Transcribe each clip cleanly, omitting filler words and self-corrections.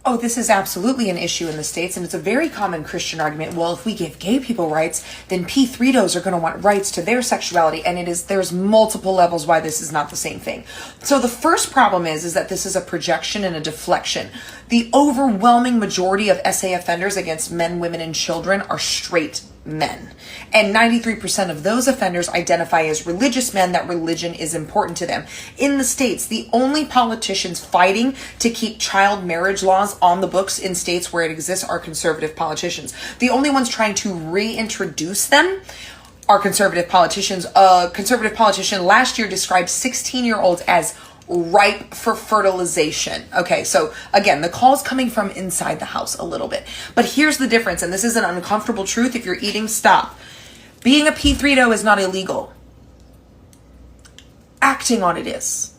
Oh, this is absolutely an issue in the States, and it's a very common Christian argument. Well, if we give gay people rights, then p3dos are going to want rights to their sexuality, and there's multiple levels why this is not the same thing. So the first problem is that this is a projection and a deflection. The overwhelming majority of SA offenders against men, women, and children are straight men. And 93% of those offenders identify as religious men, that religion is important to them. In the States, the only politicians fighting to keep child marriage laws on the books in states where it exists are conservative politicians. The only ones trying to reintroduce them are conservative politicians. A conservative politician last year described 16-year-olds as ripe for fertilization. Okay, so again, the call is coming from inside the house a little bit. But here's the difference, and this is an uncomfortable truth. If you're eating, stop. Being a p3do is not illegal. Acting on it is.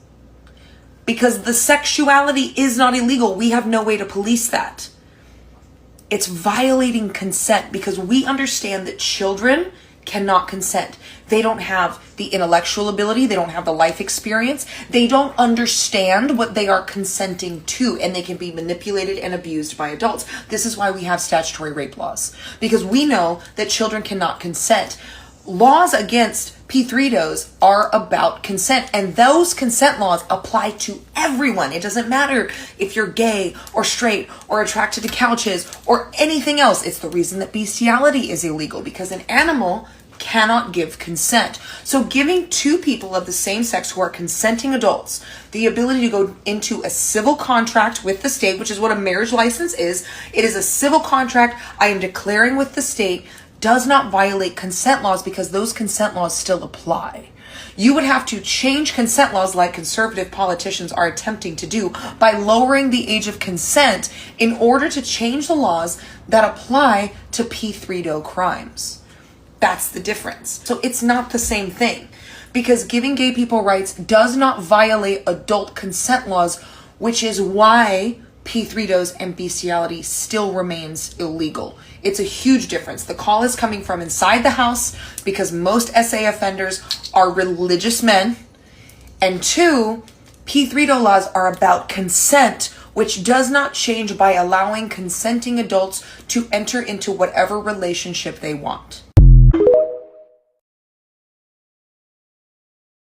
Because the sexuality is not illegal. We have no way to police that. It's violating consent because we understand that children cannot consent. They don't have the intellectual ability. They don't have the life experience. They don't understand what they are consenting to, and they can be manipulated and abused by adults. This is why we have statutory rape laws, because we know that children cannot consent. Laws against p3dos are about consent, and those consent laws apply to everyone. It doesn't matter if you're gay or straight or attracted to couches or anything else. It's the reason that bestiality is illegal, because an animal cannot give consent. So giving two people of the same sex who are consenting adults the ability to go into a civil contract with the state, which is what a marriage license is. It is a civil contract I am declaring with the state, does not violate consent laws, because those consent laws still apply. You would have to change consent laws like conservative politicians are attempting to do by lowering the age of consent in order to change the laws that apply to p3do crimes. That's the difference. So it's not the same thing, because giving gay people rights does not violate adult consent laws, which is why p3dos and bestiality still remains illegal. It's a huge difference. The call is coming from inside the house because most SA offenders are religious men. And two, p3do laws are about consent, which does not change by allowing consenting adults to enter into whatever relationship they want.